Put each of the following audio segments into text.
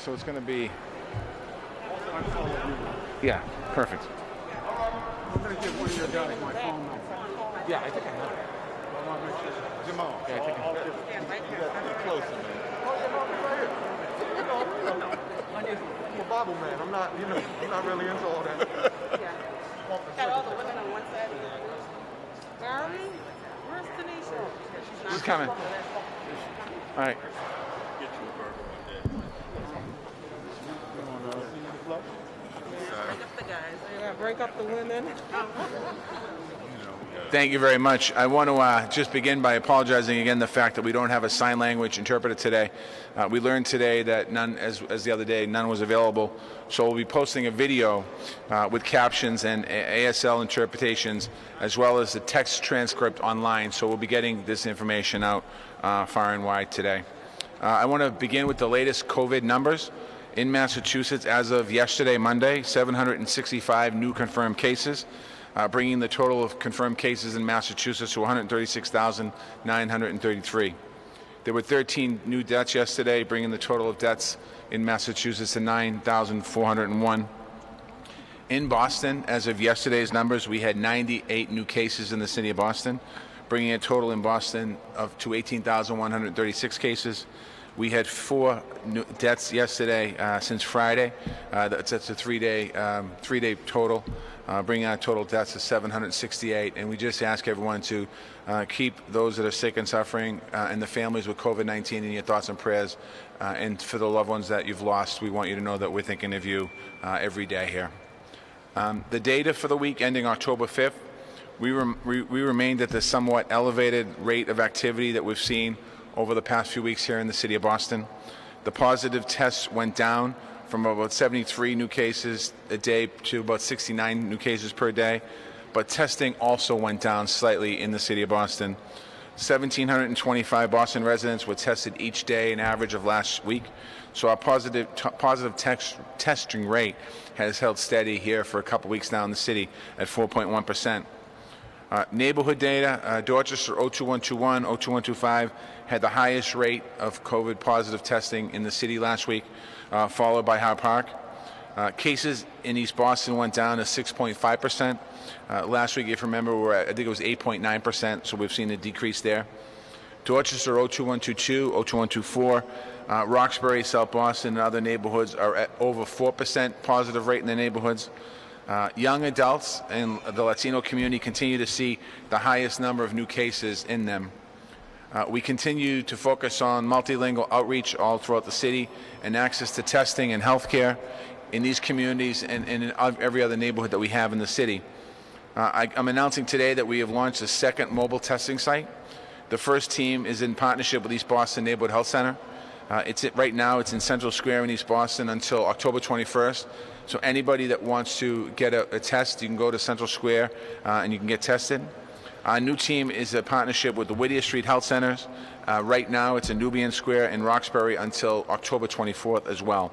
so it's going to be... Yeah, perfect. I'm going to give one of your guys my phone number. Yeah, I think I have it. Jamal. Yeah, I think I have it. You got to get closer, man. I'm a Bible man. I'm not, I'm not really into all that. Got all the women on one side. Barry? Where's Tanisha? She's coming. All right. Break up the guys. Break up the women. Thank you very much. I want to just begin by apologizing again the fact that we don't have a sign language interpreter today. We learned today that none, as the other day, none was available. So we'll be posting a video with captions and ASL interpretations, as well as the text transcript online. So we'll be getting this information out far and wide today. I want to begin with the latest COVID numbers. In Massachusetts, as of yesterday, Monday, 765 new confirmed cases, bringing the total of confirmed cases in Massachusetts to 136,933. There were 13 new deaths yesterday, bringing the total of deaths in Massachusetts to 9,401. In Boston, as of yesterday's numbers, we had 98 new cases in the city of Boston, bringing a total in Boston to 18,136 cases. We had 4 new deaths yesterday since Friday. That's a three-day total, bringing our total deaths to 768. And we just ask everyone to keep those that are sick and suffering and the families with COVID-19 in your thoughts and prayers. And for the loved ones that you've lost, we want you to know that we're thinking of you every day here. The data for the week ending October 5th, we remained at the somewhat elevated rate of activity that we've seen over the past few weeks here in the city of Boston. The positive tests went down from about 73 new cases a day to about 69 new cases per day, but testing also went down slightly in the city of Boston. 1,725 Boston residents were tested each day, an average of last week. So our positive testing rate has held steady here for a couple weeks now in the city at 4.1%. Neighborhood data, Dorchester 02121, 02125 had the highest rate of COVID positive testing in the city last week, followed by Hyde Park. Cases in East Boston went down to 6.5%. Last week, if you remember, I think it was 8.9%, so we've seen a decrease there. Dorchester 02122, 02124, Roxbury, South Boston, and other neighborhoods are at over 4% positive rate in their neighborhoods. Young adults and the Latino community continue to see the highest number of new cases in them. We continue to focus on multilingual outreach all throughout the city and access to testing and healthcare in these communities and in every other neighborhood that we have in the city. I'm announcing today that we have launched a second mobile testing site. The first team is in partnership with East Boston Neighborhood Health Center. Right now it's in Central Square in East Boston until October 21st. So anybody that wants to get a test, you can go to Central Square and you can get tested. Our new team is a partnership with the Whittier Street Health Centers. Right now it's in Nubian Square in Roxbury until October 24th as well.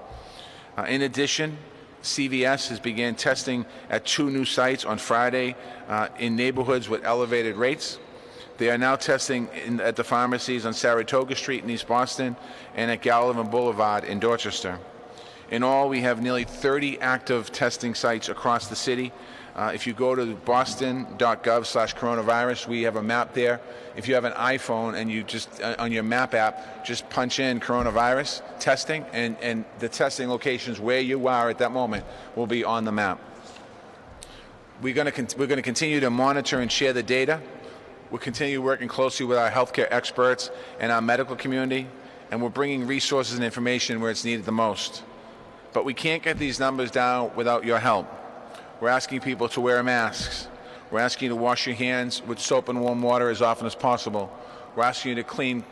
In addition, CVS has began testing at 2 new sites on Friday in neighborhoods with elevated rates. They are now testing at the pharmacies on Saratoga Street in East Boston and at Gallivan Boulevard in Dorchester. In all, we have nearly 30 active testing sites across the city. If you go to boston.gov/coronavirus, we have a map there. If you have an iPhone and you just, on your map app, just punch in coronavirus testing, and the testing locations where you are at that moment will be on the map. We're going to continue to monitor and share the data. We'll continue working closely with our healthcare experts and our medical community, and we're bringing resources and information where it's needed the most. But we can't get these numbers down without your help. We're asking people to wear masks. We're asking you to wash your hands with soap and warm water as often as possible. We're asking you to clean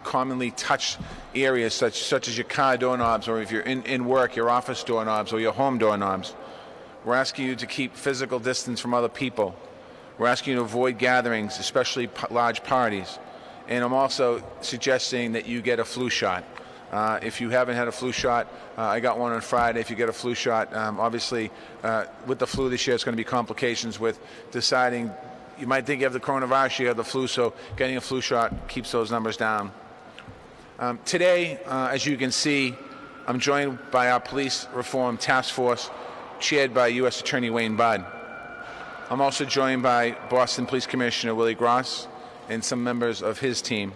commonly touched areas such as your car doorknobs, or if you're in work, your office doorknobs or your home doorknobs. We're asking you to keep physical distance from other people. We're asking you to avoid gatherings, especially large parties. And I'm also suggesting that you get a flu shot. If you haven't had a flu shot, I got one on Friday. If you get a flu shot, obviously with the flu this year, it's going to be complications with deciding. You might think you have the coronavirus, you have the flu, so getting a flu shot keeps those numbers down. Today, as you can see, I'm joined by our Police Reform Task Force, chaired by U.S. Attorney Wayne Budd. I'm also joined by Boston Police Commissioner Willie Gross and some members of his team,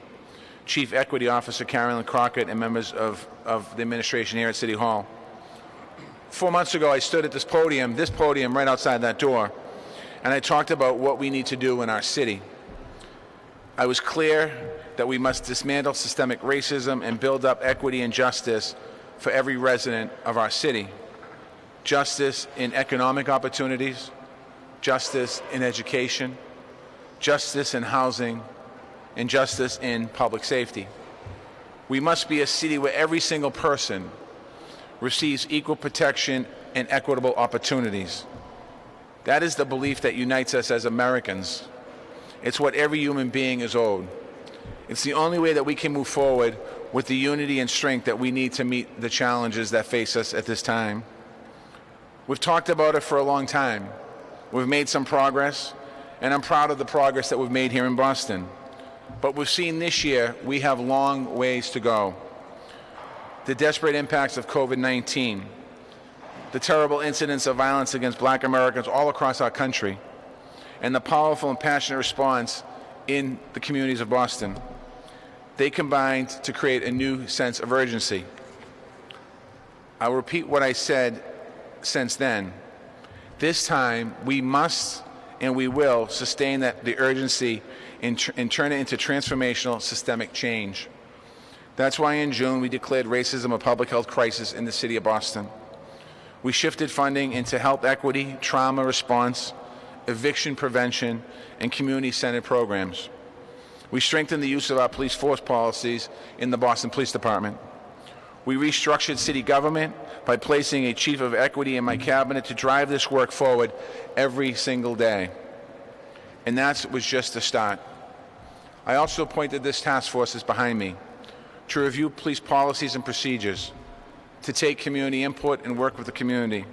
Chief Equity Officer Carolyn Crockett, and members of the administration here at City Hall. 4 months ago, I stood at this podium right outside that door, and I talked about what we need to do in our city. I was clear that we must dismantle systemic racism and build up equity and justice for every resident of our city. Justice in economic opportunities, justice in education, justice in housing, and justice in public safety. We must be a city where every single person receives equal protection and equitable opportunities. That is the belief that unites us as Americans. It's what every human being is owed. It's the only way that we can move forward with the unity and strength that we need to meet the challenges that face us at this time. We've talked about it for a long time. We've made some progress, and I'm proud of the progress that we've made here in Boston. But we've seen this year we have long ways to go. The desperate impacts of COVID-19, the terrible incidents of violence against Black Americans all across our country, and the powerful and passionate response in the communities of Boston. They combined to create a new sense of urgency. I'll repeat what I said since then. This time, we must and we will sustain the urgency and turn it into transformational systemic change. That's why in June we declared racism a public health crisis in the city of Boston. We shifted funding into health equity, trauma response, eviction prevention, and community-centered programs. We strengthened the use of our police force policies in the Boston Police Department. We restructured city government by placing a chief of equity in my cabinet to drive this work forward every single day. And that was just the start. I also appointed this task force that's behind me to review police policies and procedures, to take community input and work with the community,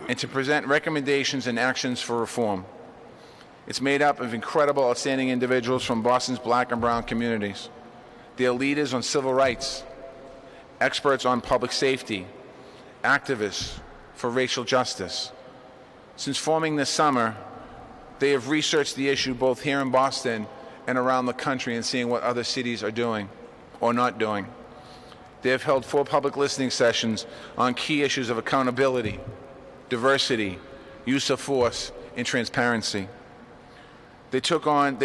and to present recommendations and actions for reform. It's made up of incredible, outstanding individuals from Boston's Black and brown communities. They are leaders on civil rights, experts on public safety, activists for racial justice. Since forming this summer, they have researched the issue both here in Boston and around the country and seeing what other cities are doing or not doing. They have held 4 public listening sessions on key issues of accountability, diversity, use of force, and transparency. They took on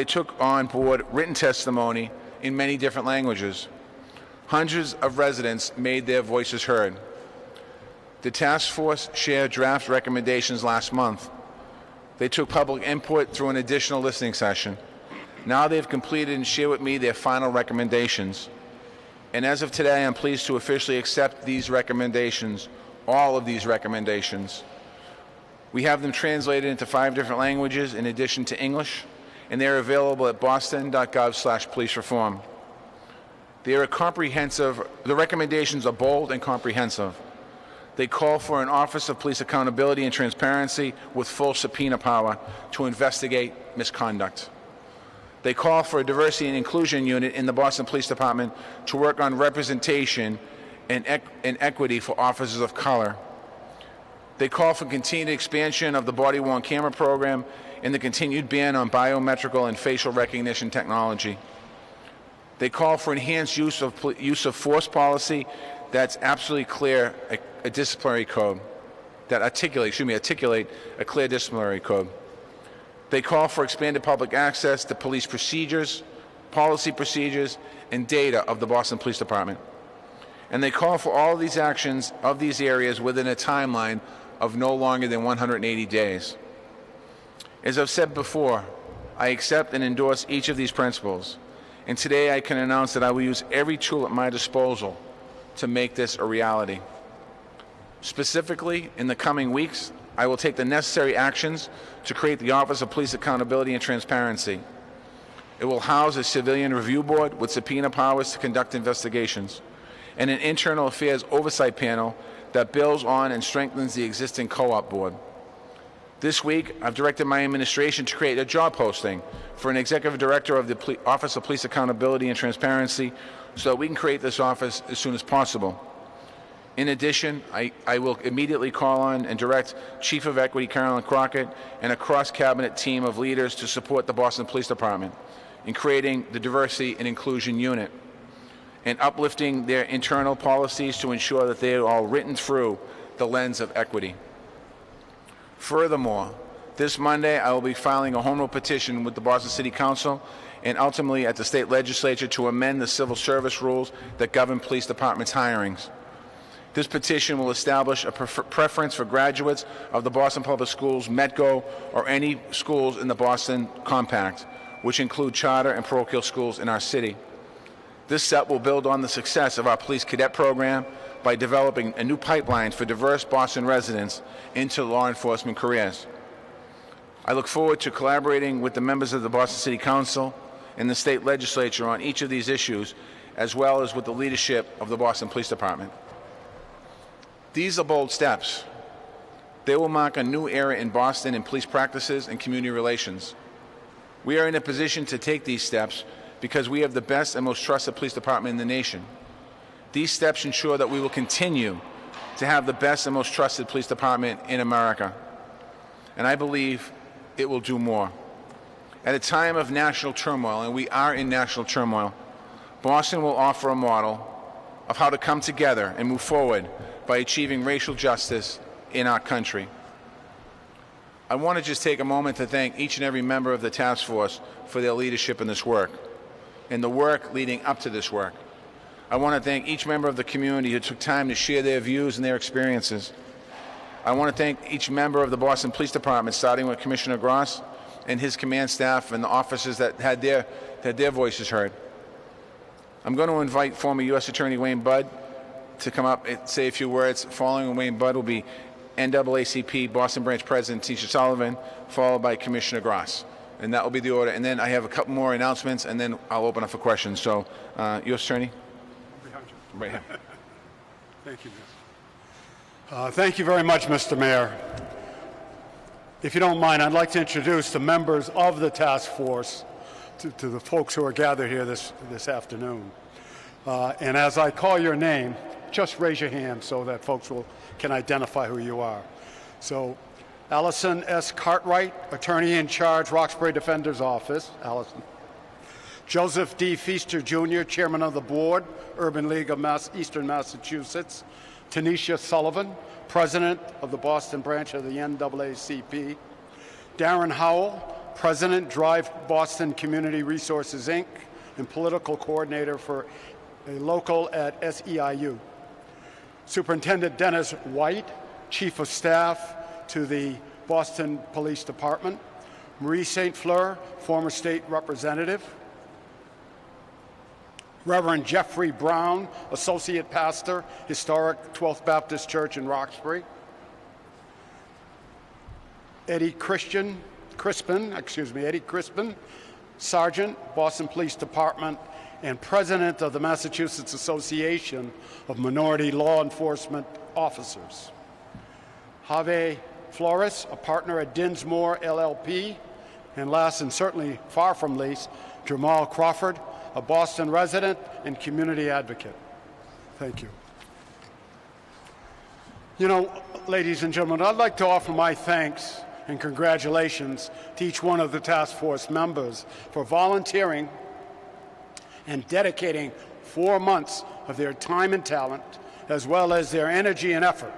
board written testimony in many different languages. Hundreds of residents made their voices heard. The task force shared draft recommendations last month. They took public input through an additional listening session. Now they've completed and shared with me their final recommendations. And as of today, I'm pleased to officially accept these recommendations, all of these recommendations. We have them translated into 5 different languages in addition to English, and they're available at boston.gov/policereform. They are comprehensive. The recommendations are bold and comprehensive. They call for an Office of Police Accountability and Transparency with full subpoena power to investigate misconduct. They call for a diversity and inclusion unit in the Boston Police Department to work on representation and equity for officers of color. They call for continued expansion of the body-worn camera program and the continued ban on biometrical and facial recognition technology. They call for enhanced use of force policy that's absolutely clear, a disciplinary code that articulate a clear disciplinary code. They call for expanded public access to police procedures, policy procedures, and data of the Boston Police Department. And they call for all of these actions of these areas within a timeline of no longer than 180 days. As I've said before, I accept and endorse each of these principles. And today I can announce that I will use every tool at my disposal to make this a reality. Specifically, in the coming weeks, I will take the necessary actions to create the Office of Police Accountability and Transparency. It will house a civilian review board with subpoena powers to conduct investigations, and an internal affairs oversight panel that builds on and strengthens the existing co-op board. This week, I've directed my administration to create a job posting for an executive director of the Office of Police Accountability and Transparency so that we can create this office as soon as possible. In addition, I will immediately call on and direct Chief of Equity Carolyn Crockett and a cross-cabinet team of leaders to support the Boston Police Department in creating the Diversity and Inclusion Unit and uplifting their internal policies to ensure that they are all written through the lens of equity. Furthermore, this Monday I will be filing a home rule petition with the Boston City Council and ultimately at the state legislature to amend the civil service rules that govern police departments' hirings. This petition will establish a preference for graduates of the Boston Public Schools, Metco, or any schools in the Boston Compact, which include charter and parochial schools in our city. This step will build on the success of our police cadet program by developing a new pipeline for diverse Boston residents into law enforcement careers. I look forward to collaborating with the members of the Boston City Council and the state legislature on each of these issues, as well as with the leadership of the Boston Police Department. These are bold steps. They will mark a new era in Boston in police practices and community relations. We are in a position to take these steps because we have the best and most trusted police department in the nation. These steps ensure that we will continue to have the best and most trusted police department in America. And I believe it will do more. At a time of national turmoil, and we are in national turmoil, Boston will offer a model of how to come together and move forward by achieving racial justice in our country. I want to just take a moment to thank each and every member of the task force for their leadership in this work and the work leading up to this work. I want to thank each member of the community who took time to share their views and their experiences. I want to thank each member of the Boston Police Department, starting with Commissioner Gross and his command staff and the officers that had their voices heard. I'm going to invite former U.S. Attorney Wayne Budd to come up and say a few words. Following Wayne Budd will be NAACP Boston Branch President Tisha Sullivan, followed by Commissioner Gross. And that will be the order. And then I have a couple more announcements, and then I'll open up for questions. So, U.S. Attorney? Behind you. Right here. Thank you, thank you very much, Mr. Mayor. If you don't mind, I'd like to introduce the members of the task force to the folks who are gathered here this afternoon. And as I call your name, just raise your hand so that folks can identify who you are. So, Allison S. Cartwright, Attorney in Charge, Roxbury Defender's Office. Allison. Joseph D. Feaster, Jr., Chairman of the Board, Urban League of Eastern Massachusetts. Tanisha Sullivan, President of the Boston branch of the NAACP. Darren Howell, President, Drive Boston Community Resources, Inc., and Political Coordinator for a local at SEIU. Superintendent Dennis White, Chief of Staff to the Boston Police Department. Marie St. Fleur, former state representative. Reverend Jeffrey Brown, Associate Pastor, Historic 12th Baptist Church in Roxbury. Eddie Crispin, Sergeant, Boston Police Department, and President of the Massachusetts Association of Minority Law Enforcement Officers. Javier Flores, a partner at Dinsmore LLP, and last and certainly far from least, Jamal Crawford, a Boston resident and community advocate. Thank you. You know, ladies and gentlemen, I'd like to offer my thanks and congratulations to each one of the task force members for volunteering and dedicating 4 months of their time and talent, as well as their energy and effort,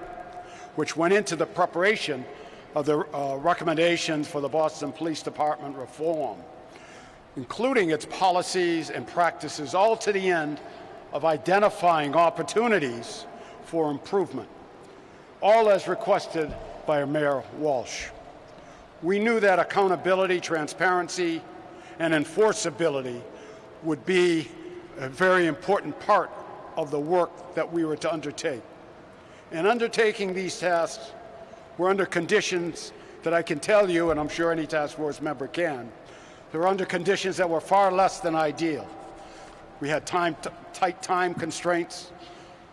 which went into the preparation of the recommendations for the Boston Police Department reform, including its policies and practices, all to the end of identifying opportunities for improvement, all as requested by Mayor Walsh. We knew that accountability, transparency, and enforceability would be a very important part of the work that we were to undertake. In undertaking these tasks, we're under conditions that I can tell you, and I'm sure any task force member can, they're under conditions that were far less than ideal. We had tight time constraints,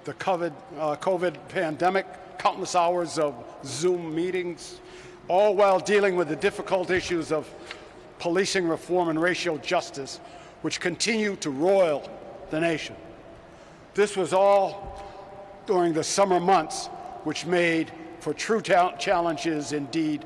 the COVID pandemic, countless hours of Zoom meetings, all while dealing with the difficult issues of policing reform and racial justice, which continue to roil the nation. This was all during the summer months, which made for true challenges indeed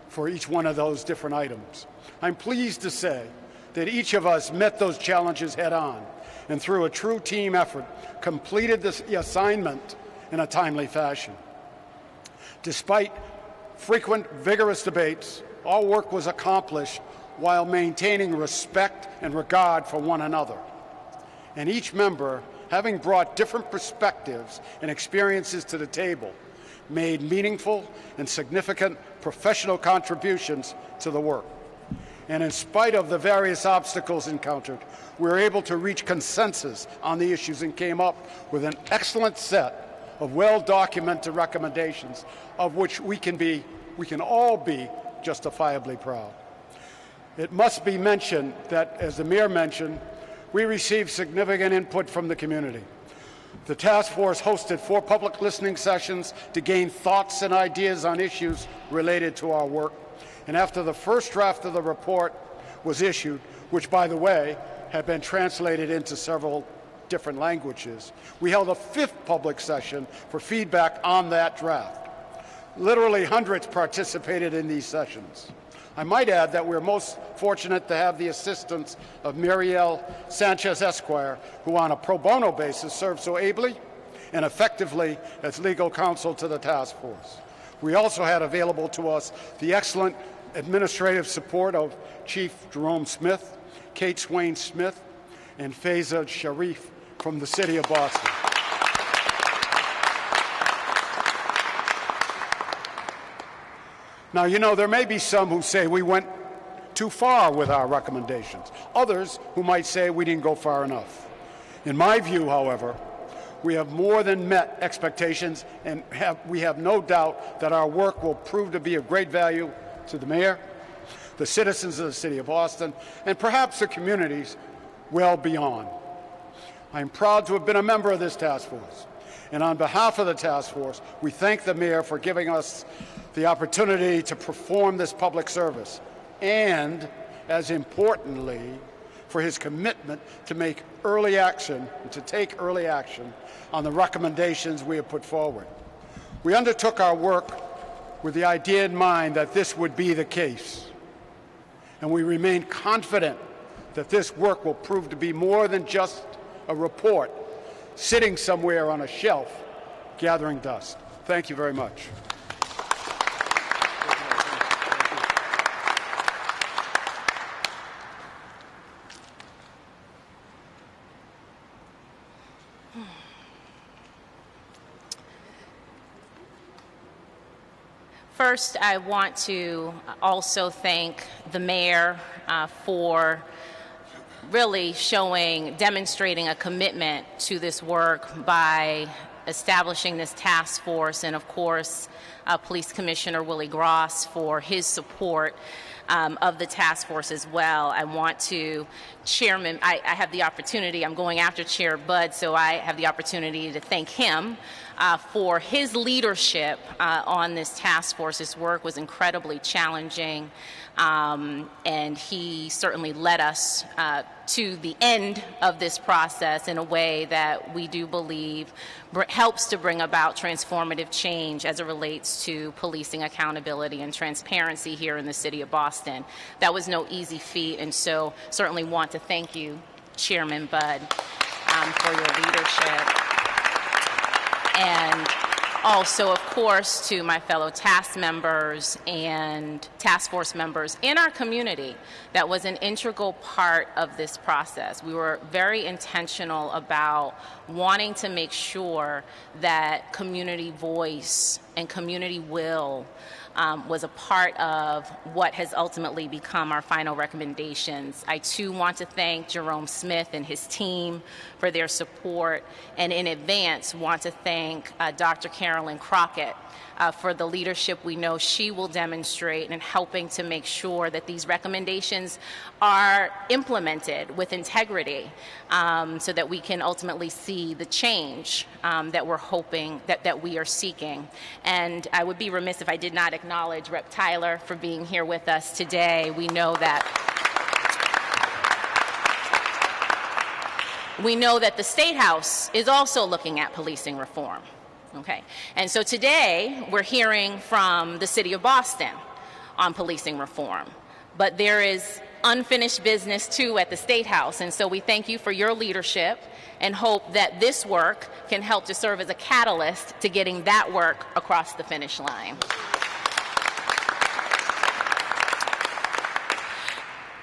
for each one of those different items. I'm pleased to say that each of us met those challenges head on and through a true team effort completed the assignment in a timely fashion. Despite frequent vigorous debates, all work was accomplished while maintaining respect and regard for one another. And each member, having brought different perspectives and experiences to the table, made meaningful and significant professional contributions to the work. And in spite of the various obstacles encountered, we were able to reach consensus on the issues and came up with an excellent set of well-documented recommendations of which we can all be justifiably proud. It must be mentioned that, as the mayor mentioned, we received significant input from the community. The task force hosted 4 public listening sessions to gain thoughts and ideas on issues related to our work. And after the first draft of the report was issued, which, by the way, had been translated into several different languages, we held a 5th public session for feedback on that draft. Literally hundreds participated in these sessions. I might add that we're most fortunate to have the assistance of Muriel Sanchez Esquire, who on a pro bono basis served so ably and effectively as legal counsel to the task force. We also had available to us the excellent administrative support of Chief Jerome Smith, Kate Swain Smith, and Faiza Sharif from the City of Boston. Now, you know, there may be some who say we went too far with our recommendations. Others who might say we didn't go far enough. In my view, however, we have more than met expectations, and we have no doubt that our work will prove to be of great value to the mayor, the citizens of the City of Boston, and perhaps the communities well beyond. I am proud to have been a member of this task force. And on behalf of the task force, we thank the mayor for giving us the opportunity to perform this public service, and, as importantly, for his commitment to take early action on the recommendations we have put forward. We undertook our work with the idea in mind that this would be the case, and we remain confident that this work will prove to be more than just a report sitting somewhere on a shelf gathering dust. Thank you very much. First, I want to also thank the mayor for really demonstrating a commitment to this work by establishing this task force, and of course, Police Commissioner Willie Gross for his support of the task force as well. I want to, Chairman, I have the opportunity, I'm going after Chair Budd, so I have the opportunity to thank him for his leadership on this task force. His work was incredibly challenging, and he certainly led us to the end of this process in a way that we do believe helps to bring about transformative change as it relates to policing accountability and transparency here in the City of Boston. That was no easy feat, and so certainly want to thank you, Chairman Budd, for your leadership. And also, of course, to my fellow task members and task force members in our community, that was an integral part of this process. We were very intentional about wanting to make sure that community voice and community will was a part of what has ultimately become our final recommendations. I too want to thank Jerome Smith and his team for their support, and in advance want to thank Dr. Carolyn Crockett for the leadership we know she will demonstrate in helping to make sure that these recommendations are implemented with integrity, so that we can ultimately see the change that we're hoping, that we are seeking. And I would be remiss if I did not acknowledge Rep. Tyler for being here with us today. We know that the State House is also looking at policing reform. Okay, and so today we're hearing from the city of Boston on policing reform, but there is unfinished business too at the State House, and so we thank you for your leadership and hope that this work can help to serve as a catalyst to getting that work across the finish line.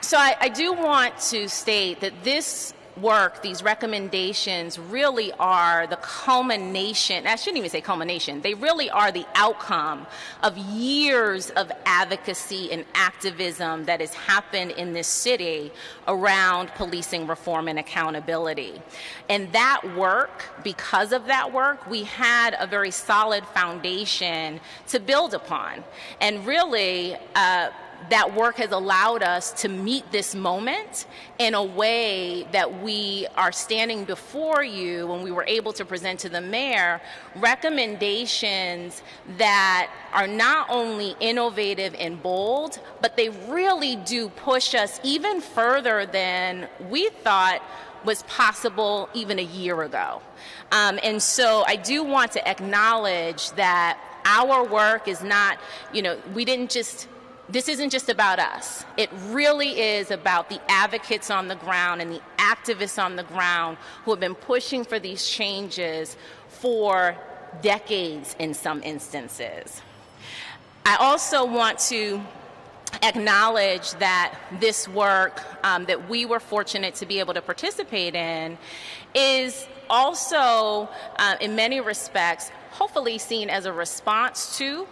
So I do want to state that this work, these recommendations really are the culmination, I shouldn't even say culmination, they really are the outcome of years of advocacy and activism that has happened in this city around policing reform and accountability. And that work, because of that work, we had a very solid foundation to build upon. And really, that work has allowed us to meet this moment in a way that we are standing before you when we were able to present to the mayor recommendations that are not only innovative and bold, but they really do push us even further than we thought was possible even a year ago. And so I do want to acknowledge that our work is not, this isn't just about us. It really is about the advocates on the ground and the activists on the ground who have been pushing for these changes for decades in some instances. I also want to acknowledge that this work that we were fortunate to be able to participate in is also, in many respects, hopefully seen as a response to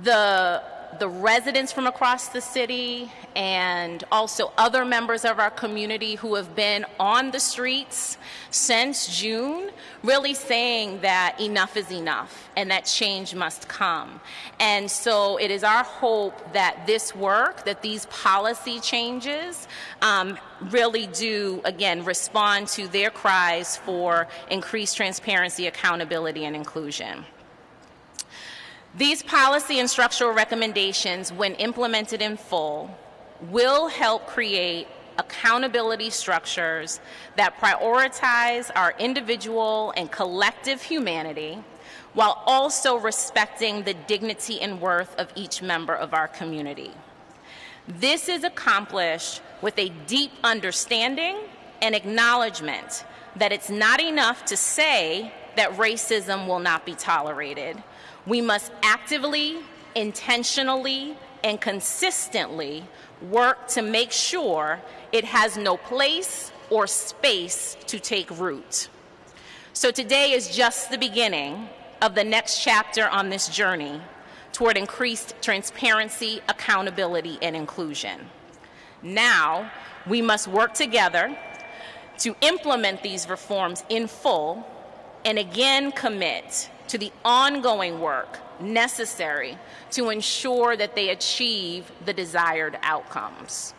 the residents from across the city and also other members of our community who have been on the streets since June, really saying that enough is enough and that change must come. And so it is our hope that this work, that these policy changes really do, again, respond to their cries for increased transparency, accountability, and inclusion. These policy and structural recommendations, when implemented in full, will help create accountability structures that prioritize our individual and collective humanity while also respecting the dignity and worth of each member of our community. This is accomplished with a deep understanding and acknowledgement that it's not enough to say that racism will not be tolerated. We must actively, intentionally, and consistently work to make sure it has no place or space to take root. So today is just the beginning of the next chapter on this journey toward increased transparency, accountability, and inclusion. Now, we must work together to implement these reforms in full and again commit to the ongoing work necessary to ensure that they achieve the desired outcomes.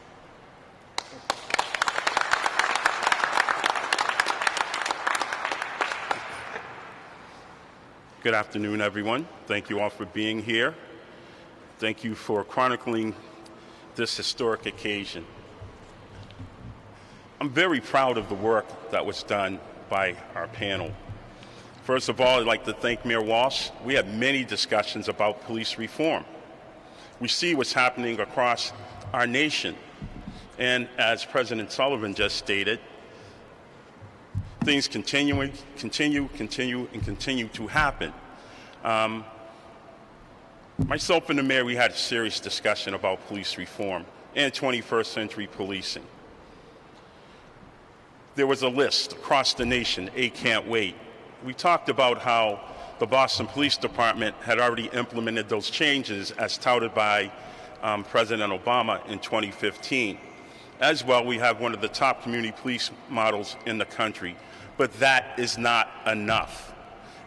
Good afternoon, everyone. Thank you all for being here. Thank you for chronicling this historic occasion. I'm very proud of the work that was done by our panel. First of all, I'd like to thank Mayor Walsh. We had many discussions about police reform. We see what's happening across our nation. And as President Sullivan just stated, things continue to happen. Myself and the mayor, we had a serious discussion about police reform and 21st century policing. There was a list across the nation, A Can't Wait. We talked about how the Boston Police Department had already implemented those changes as touted by President Obama in 2015. As well, we have one of the top community police models in the country, but that is not enough.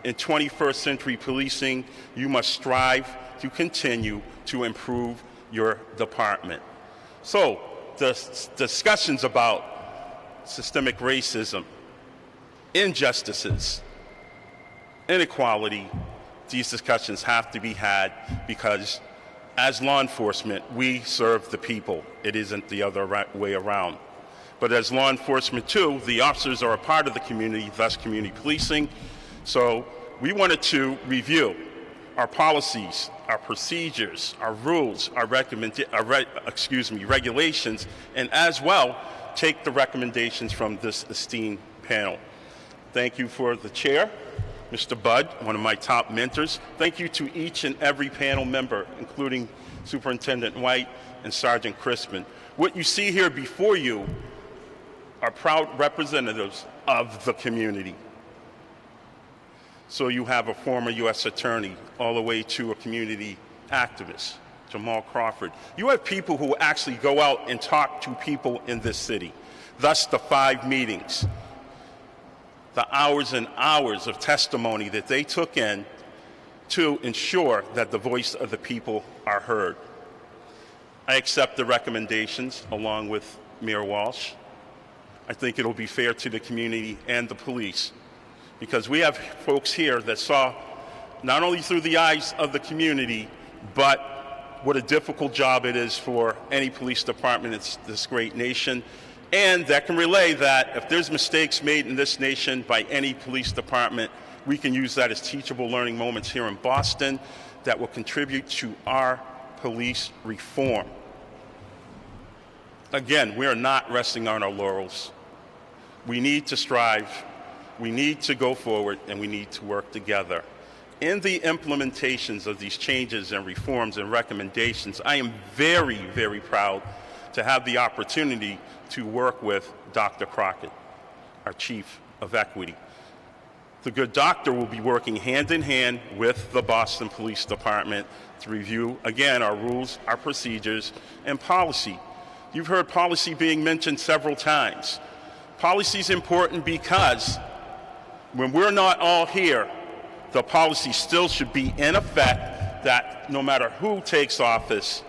In 21st century policing, you must strive to continue to improve your department. So, the discussions about systemic racism, injustices, inequality, these discussions have to be had because as law enforcement, we serve the people. It isn't the other way around. But as law enforcement too, the officers are a part of the community, thus community policing. So we wanted to review our policies, our procedures, our rules, our regulations, and as well take the recommendations from this esteemed panel. Thank you for the chair, Mr. Budd, one of my top mentors. Thank you to each and every panel member, including Superintendent White and Sergeant Crispin. What you see here before you are proud representatives of the community. So you have a former U.S. attorney all the way to a community activist, Jamal Crawford. You have people who actually go out and talk to people in this city. Thus the 5 meetings, the hours and hours of testimony that they took in to ensure that the voice of the people are heard. I accept the recommendations along with Mayor Walsh. I think it'll be fair to the community and the police, because we have folks here that saw not only through the eyes of the community, but what a difficult job it is for any police department in this great nation, and that can relay that if there's mistakes made in this nation by any police department, we can use that as teachable learning moments here in Boston that will contribute to our police reform. Again, we are not resting on our laurels. We need to strive, we need to go forward, and we need to work together. In the implementations of these changes and reforms and recommendations, I am very, very proud to have the opportunity to work with Dr. Crockett, our Chief of Equity. The good doctor will be working hand in hand with the Boston Police Department to review, again, our rules, our procedures, and policy. You've heard policy being mentioned several times. Policy is important because when we're not all here, the policy still should be in effect that no matter who takes office,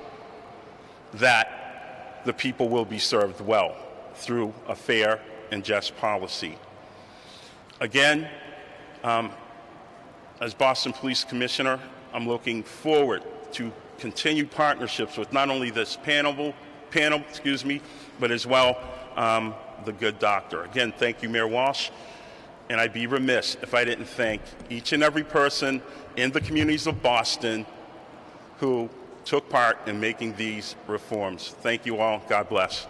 that the people will be served well through a fair and just policy. Again, as Boston Police Commissioner, I'm looking forward to continued partnerships with not only this panel, but as well the good doctor. Again, thank you, Mayor Walsh. And I'd be remiss if I didn't thank each and every person in the communities of Boston who took part in making these reforms. Thank you all. God bless.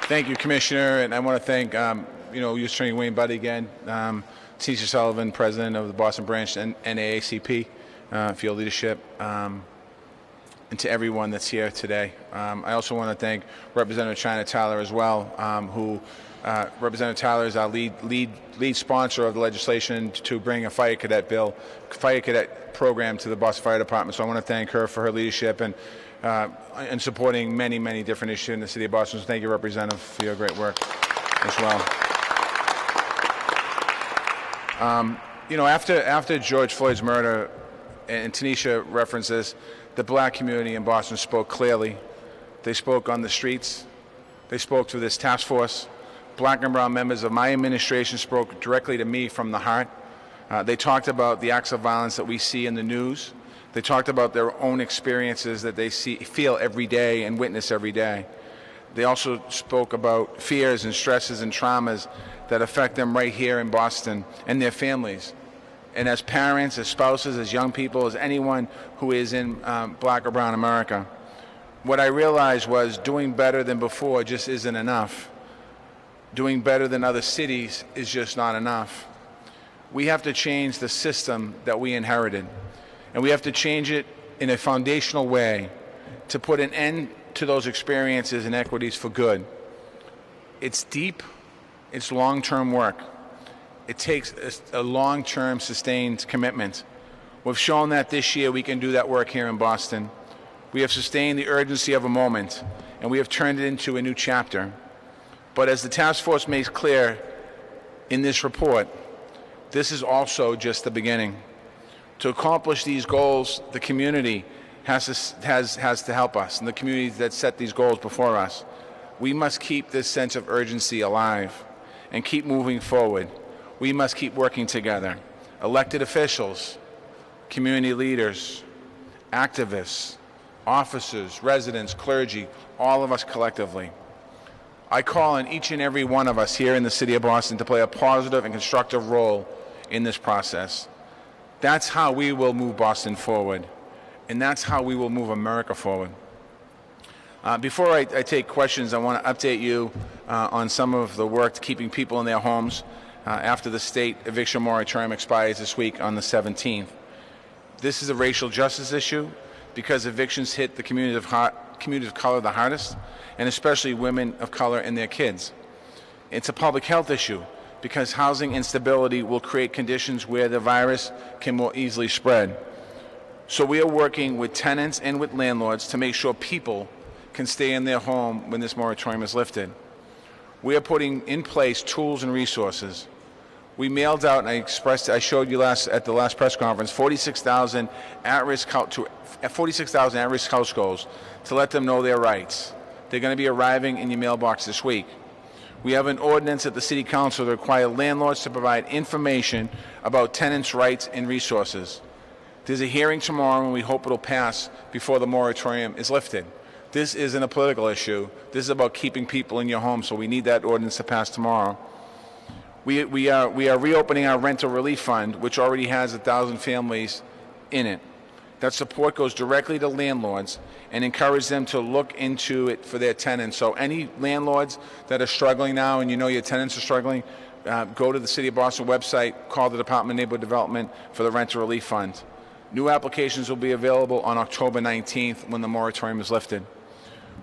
Thank you, Commissioner, and I want to thank U.S. Attorney Wayne Buddy again, Cesar Sullivan, President of the Boston Branch and NAACP, for your leadership, and to everyone that's here today. I also want to thank Representative China Tyler as well, who Representative Tyler is our lead sponsor of the legislation to bring a fire cadet program to the Boston Fire Department. So I want to thank her for her leadership and supporting many different issues in the city of Boston. So thank you, Representative, for your great work as well. After George Floyd's murder, and Tanisha references, the black community in Boston spoke clearly. They spoke on the streets. They spoke through this task force. Black and brown members of my administration spoke directly to me from the heart. They talked about the acts of violence that we see in the news. They talked about their own experiences that they feel every day and witness every day. They also spoke about fears and stresses and traumas that affect them right here in Boston and their families. And as parents, as spouses, as young people, as anyone who is in black or brown America, what I realized was doing better than before just isn't enough. Doing better than other cities is just not enough. We have to change the system that we inherited. And we have to change it in a foundational way to put an end to those experiences and equities for good. It's deep, it's long-term work. It takes a long-term, sustained commitment. We've shown that this year we can do that work here in Boston. We have sustained the urgency of a moment, and we have turned it into a new chapter. But as the task force makes clear in this report, this is also just the beginning. To accomplish these goals, the community has to help us, and the community that set these goals before us. We must keep this sense of urgency alive and keep moving forward. We must keep working together. Elected officials, community leaders, activists, officers, residents, clergy, all of us collectively. I call on each and every one of us here in the city of Boston to play a positive and constructive role in this process. That's how we will move Boston forward, and that's how we will move America forward. Before I take questions, I want to update you on some of the work keeping people in their homes after the state eviction moratorium expires this week on the 17th. This is a racial justice issue because evictions hit the community of color the hardest, and especially women of color and their kids. It's a public health issue because housing instability will create conditions where the virus can more easily spread. So we are working with tenants and with landlords to make sure people can stay in their home when this moratorium is lifted. We are putting in place tools and resources. We mailed out, and I showed you at the last press conference, 46,000 at-risk households to let them know their rights. They're going to be arriving in your mailbox this week. We have an ordinance at the City Council that requires landlords to provide information about tenants' rights and resources. There's a hearing tomorrow, and we hope it'll pass before the moratorium is lifted. This isn't a political issue. This is about keeping people in your home, so we need that ordinance to pass tomorrow. We are reopening our rental relief fund, which already has 1,000 families in it. That support goes directly to landlords and encourage them to look into it for their tenants. So any landlords that are struggling now and you know your tenants are struggling, go to the City of Boston website, call the Department of Neighborhood Development for the rental relief fund. New applications will be available on October 19th when the moratorium is lifted.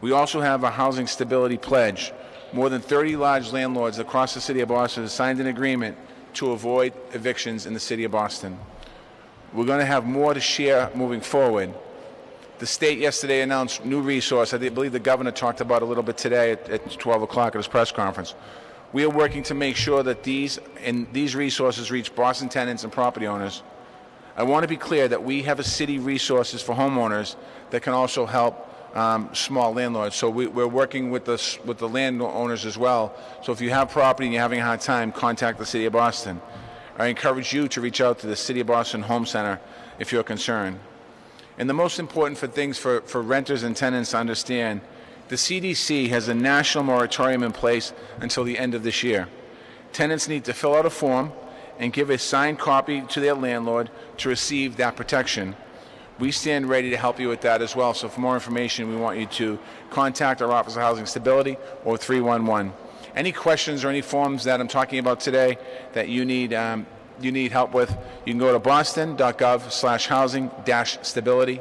We also have a housing stability pledge. More than 30 large landlords across the City of Boston have signed an agreement to avoid evictions in the City of Boston. We're going to have more to share moving forward. The state yesterday announced new resource. I believe the governor talked about it a little bit today at 12 o'clock at his press conference. We are working to make sure that these resources reach Boston tenants and property owners. I want to be clear that we have a city resources for homeowners that can also help small landlords. So we're working with the landowners as well. So if you have property and you're having a hard time, contact the City of Boston. I encourage you to reach out to the City of Boston Home Center if you're concerned. And the most important things for renters and tenants to understand, the CDC has a national moratorium in place until the end of this year. Tenants need to fill out a form and give a signed copy to their landlord to receive that protection. We stand ready to help you with that as well. So for more information, we want you to contact our Office of Housing Stability or 311. Any questions or any forms that I'm talking about today that you need help with, you can go to boston.gov/housing-stability.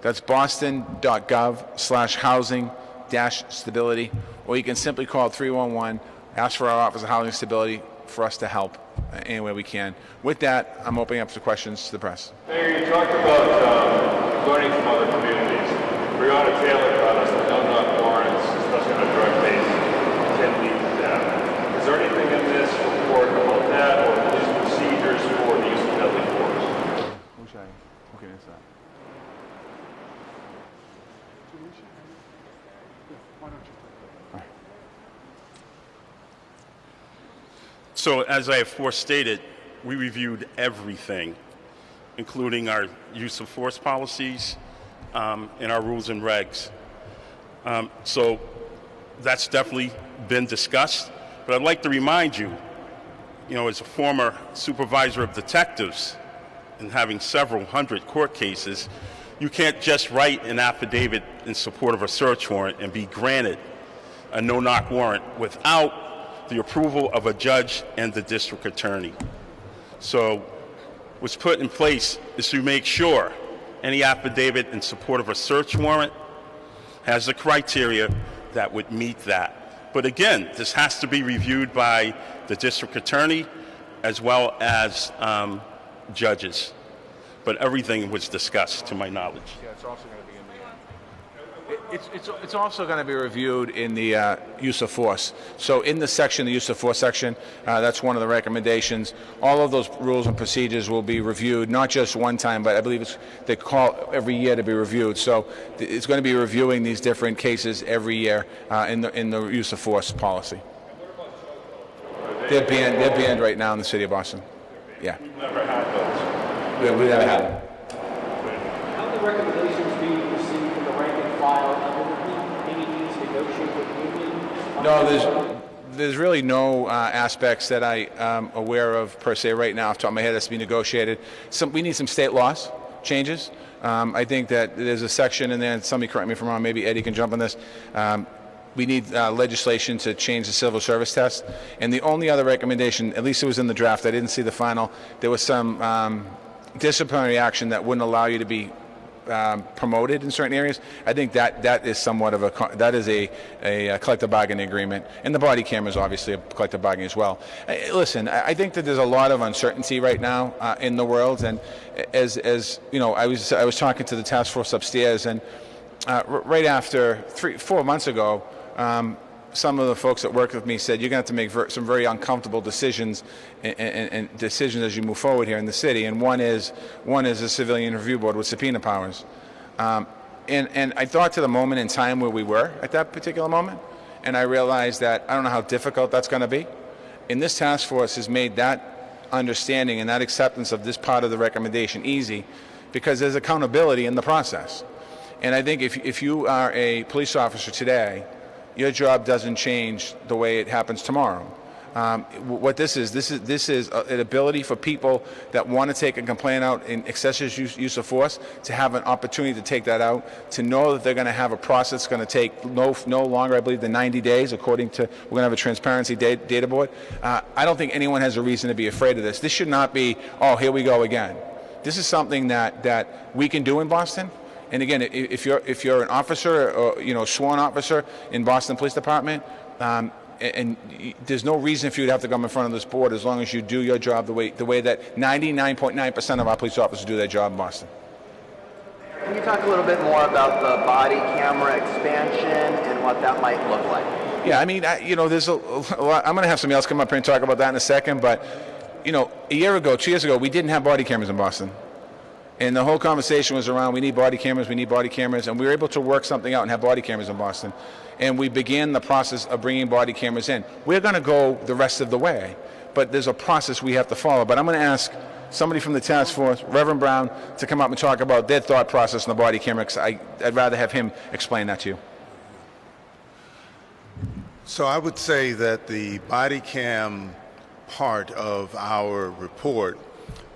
That's boston.gov/housing-stability. Or you can simply call 311, ask for our Office of Housing Stability for us to help any way we can. With that, I'm opening up to questions to the press. Mayor, you talked about learning from other communities. Breonna Taylor taught us that no-knock warrants, especially on a drug case, can lead to death. Is there anything in this report about that or police procedures for the use of deadly force? Okay, that's that. So as I have forestated, we reviewed everything, including our use of force policies and our rules and regs. So that's definitely been discussed. But I'd like to remind you, as a former supervisor of detectives and having several hundred court cases, you can't just write an affidavit in support of a search warrant and be granted a no-knock warrant without the approval of a judge and the district attorney. So what's put in place is to make sure any affidavit in support of a search warrant has the criteria that would meet that. But again, this has to be reviewed by the district attorney as well as judges. But everything was discussed, to my knowledge. Yeah, it's also going to be it's also going to be reviewed in the use of force. So in the section, the use of force section, that's one of the recommendations. All of those rules and procedures will be reviewed, not just one time, but I believe they call every year to be reviewed. So it's going to be reviewing these different cases every year in the use of force policy. They're banned right now in the City of Boston. Yeah. We've never had those. We never had them. How are the recommendations being received from the rank and file? And will there be any needs to negotiate with unions on No, there's really no aspects that I am aware of per se right now off the top of my head that's being negotiated. We need some state laws changes. I think that there's a section in there, and somebody correct me if I'm wrong, maybe Eddie can jump on this. We need legislation to change the civil service test. And the only other recommendation, at least it was in the draft, I didn't see the final, there was some disciplinary action that wouldn't allow you to be promoted in certain areas. I think that is somewhat of a collective bargaining agreement, and the body camera is obviously a collective bargaining as well. Listen, I think that there's a lot of uncertainty right now in the world, and as you know, I was talking to the task force upstairs, and right after 4 months ago, some of the folks that work with me said you're going to have to make some very uncomfortable decisions and decisions as you move forward here in the city. And one is a civilian review board with subpoena powers. And I thought to the moment in time where we were at that particular moment, and I realized that I don't know how difficult that's going to be. And this task force has made that understanding and that acceptance of this part of the recommendation easy, because there's accountability in the process. And I think if you are a police officer today, your job doesn't change the way it happens tomorrow. What this is an ability for people that want to take a complaint out in excessive use of force to have an opportunity to take that out, to know that they're going to have a process that's going to take no longer, I believe, than 90 days, according to, we're going to have a transparency data board. I don't think anyone has a reason to be afraid of this. This should not be, oh, here we go again. This is something that we can do in Boston. And again, if you're an officer or sworn officer in Boston Police Department, and there's no reason for you to have to come in front of this board as long as you do your job the way that 99.9% of our police officers do their job in Boston. Can you talk a little bit more about the body camera expansion and what that might look like? Yeah, I mean, there's a lot. I'm going to have somebody else come up here and talk about that in a second. But a year ago, 2 years ago, we didn't have body cameras in Boston. And the whole conversation was around, we need body cameras, and we were able to work something out and have body cameras in Boston. And we began the process of bringing body cameras in. We're going to go the rest of the way, but there's a process we have to follow. But I'm going to ask somebody from the task force, Reverend Brown, to come up and talk about their thought process on the body camera, because I'd rather have him explain that to you. So I would say that the body cam part of our report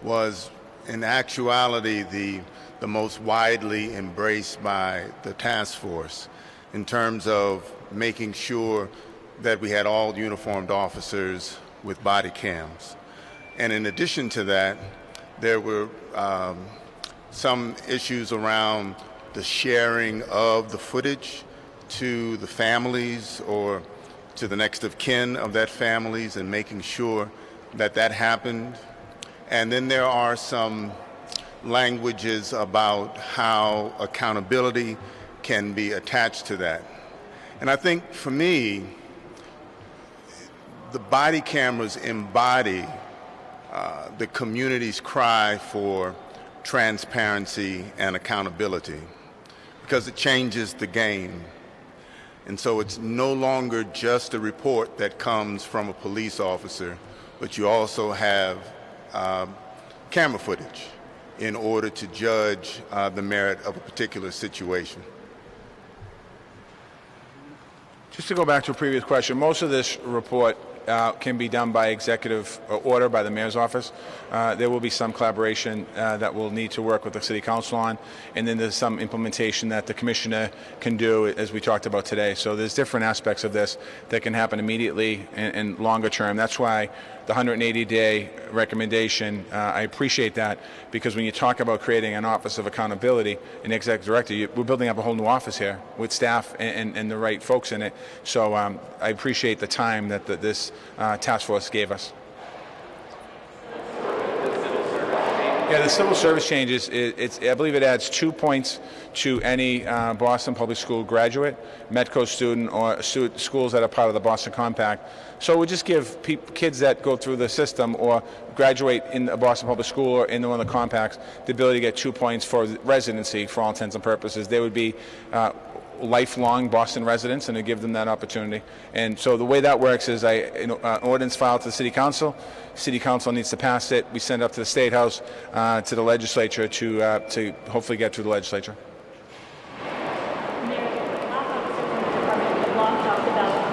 was in actuality the most widely embraced by the task force in terms of making sure that we had all uniformed officers with body cams. And in addition to that, there were some issues around the sharing of the footage to the families or to the next of kin of that families, and making sure that that happened. And then there are some languages about how accountability can be attached to that. And I think for me, the body cameras embody the community's cry for transparency and accountability, because it changes the game. And so it's no longer just a report that comes from a police officer, but you also have camera footage in order to judge the merit of a particular situation. Just to go back to a previous question, most of this report can be done by executive order by the mayor's office. There will be some collaboration that we'll need to work with the city council on, and then there's some implementation that the commissioner can do, as we talked about today. So there's different aspects of this that can happen immediately and longer term. That's why the 180-day recommendation, I appreciate that, because when you talk about creating an office of accountability, an executive director, we're building up a whole new office here with staff and the right folks in it. So I appreciate the time that this task force gave us. Yeah, the civil service changes, I believe it adds 2 points to any Boston Public School graduate, Metco student, or schools that are part of the Boston Compact. So it would just give kids that go through the system or graduate in a Boston Public School or in one of the compacts the ability to get 2 points for residency for all intents and purposes. They would be lifelong Boston residents, and to give them that opportunity. And so the way that works is an ordinance filed to the City Council. City Council needs to pass it. We send it up to the State House, to the legislature to hopefully get through the legislature. Mayor, our Department of Law talked about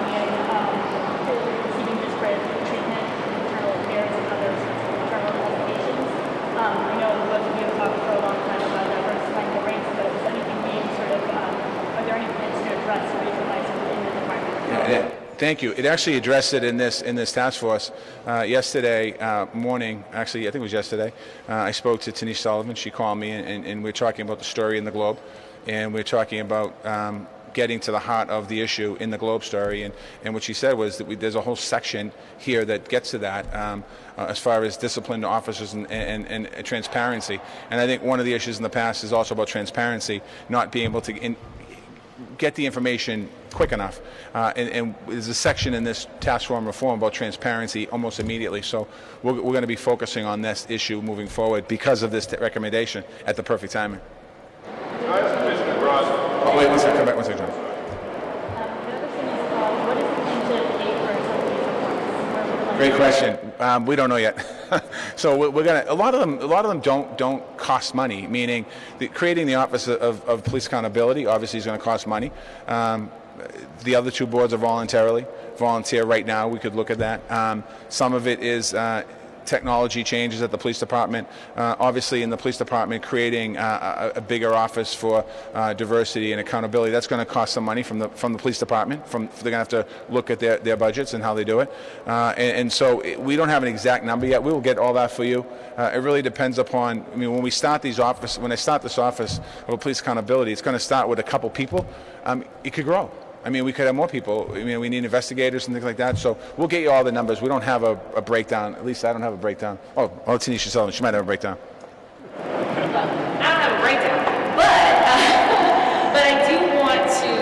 Thank you. It actually addressed it in this task force yesterday morning. Actually, I think it was yesterday. I spoke to Tanisha Sullivan. She called me, and we're talking about the story in the Globe, and we're talking about getting to the heart of the issue in the Globe story. And what she said was that there's a whole section here that gets to that as far as disciplined officers and transparency. And I think one of the issues in the past is also about transparency, not being able to get the information quick enough. And there's a section in this task force reform about transparency almost immediately. So we're going to be focusing on this issue moving forward because of this recommendation at the perfect timing. Can I ask Commissioner Gross? Oh, wait, one second. Come back one second, John. Great question. We don't know yet. So we're gonna. A lot of them don't cost money. Meaning, creating the Office of Police Accountability obviously is going to cost money. The other two boards are volunteer right now. We could look at that. Some of it is technology changes at the police department. Obviously, in the police department, creating a bigger office for diversity and accountability, that's going to cost some money from the police department. They're going to have to look at their budgets and how they do it. And so we don't have an exact number yet. We will get all that for you. It really depends upon. I mean, when I start this office of police accountability, it's going to start with a couple people. It could grow. I mean, we could have more people. I mean, we need investigators and things like that. So we'll get you all the numbers. We don't have a breakdown. At least I don't have a breakdown. Oh, Tanisha Sullivan, she might have a breakdown. I don't have a breakdown, but I do want to.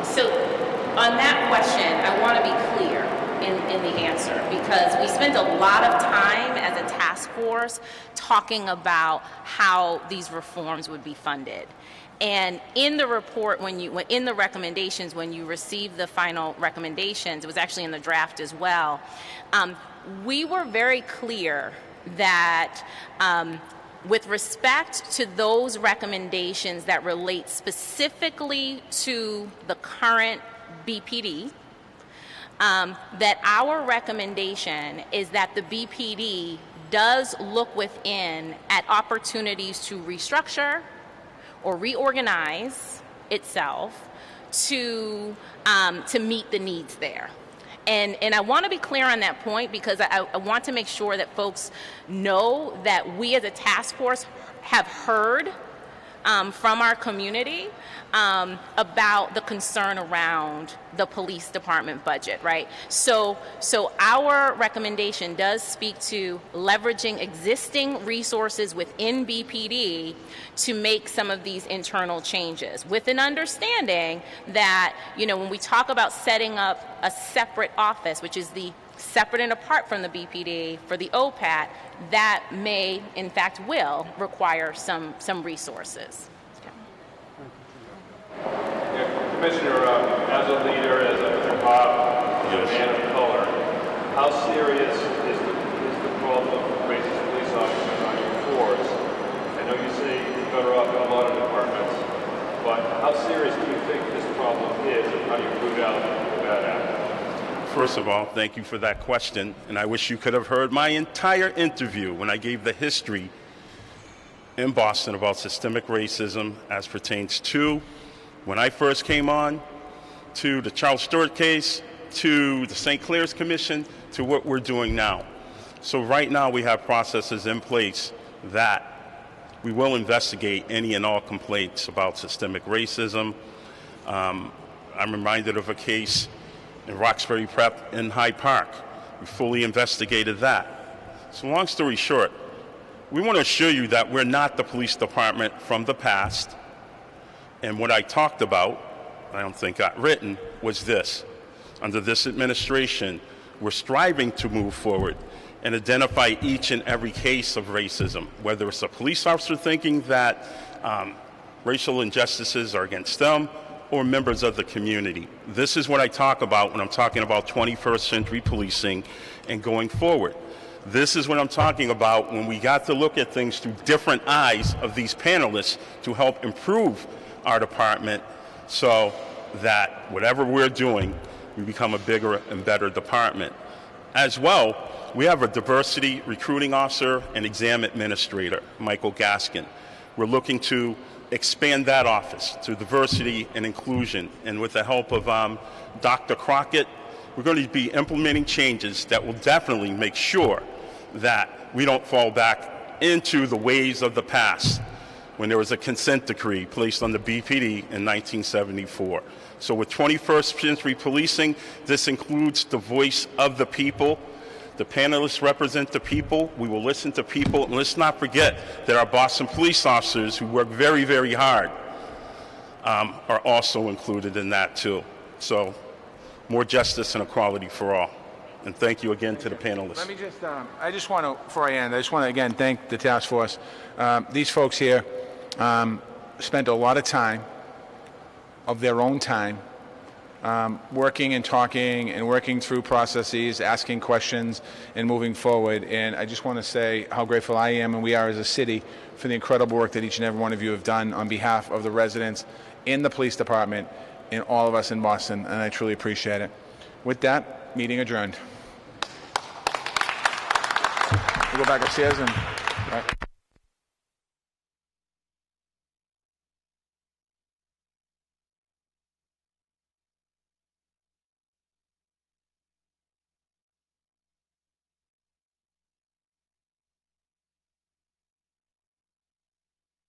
So on that question, I want to be clear in the answer, because we spent a lot of time as a task force talking about how these reforms would be funded. And in the report, in the recommendations, when you received the final recommendations, it was actually in the draft as well, we were very clear that with respect to those recommendations that relate specifically to the current BPD, that our recommendation is that the BPD does look within at opportunities to restructure or reorganize itself to meet the needs there. And I want to be clear on that point, because I want to make sure that folks know that we as a task force have heard from our community about the concern around the police department budget, right? So our recommendation does speak to leveraging existing resources within BPD to make some of these internal changes, with an understanding that, when we talk about setting up a separate office, which is the separate and apart from the BPD for the OPAT, that may, in fact, will require some resources. Commissioner, as a leader, as a cop, as a man of color, how serious is the problem of racist police officers on your force? I know you say you're better off in a lot of departments, but how serious do you think this problem is, and how do you root out the bad actors? First of all, thank you for that question, and I wish you could have heard my entire interview when I gave the history in Boston about systemic racism as pertains to when I first came on, to the Charles Stewart case, to the St. Clair's Commission, to what we're doing now. So right now we have processes in place that we will investigate any and all complaints about systemic racism. I'm reminded of a case in Roxbury Prep in Hyde Park. We fully investigated that. So long story short, we want to assure you that we're not the police department from the past. And what I talked about, I don't think got written, was this. Under this administration, we're striving to move forward and identify each and every case of racism, whether it's a police officer thinking that racial injustices are against them or members of the community. This is what I talk about when I'm talking about 21st century policing and going forward. This is what I'm talking about when we got to look at things through different eyes of these panelists to help improve our department so that whatever we're doing, we become a bigger and better department. As well, we have a diversity recruiting officer and exam administrator, Michael Gaskin. We're looking to expand that office to diversity and inclusion. And with the help of Dr. Crockett, we're going to be implementing changes that will definitely make sure that we don't fall back into the ways of the past when there was a consent decree placed on the BPD in 1974. So with 21st century policing, this includes the voice of the people. The panelists represent the people. We will listen to people. And let's not forget that our Boston police officers, who work very, very hard, are also included in that too. So more justice and equality for all. And thank you again to the panelists. Let me just, I just want to, before I end, I just want to again thank the task force. These folks here spent a lot of time, of their own time, working and talking and working through processes, asking questions and moving forward. And I just want to say how grateful I am and we are as a city for the incredible work that each and every one of you have done on behalf of the residents in the police department and all of us in Boston, and I truly appreciate it. With that, meeting adjourned. We'll go back upstairs and... all right.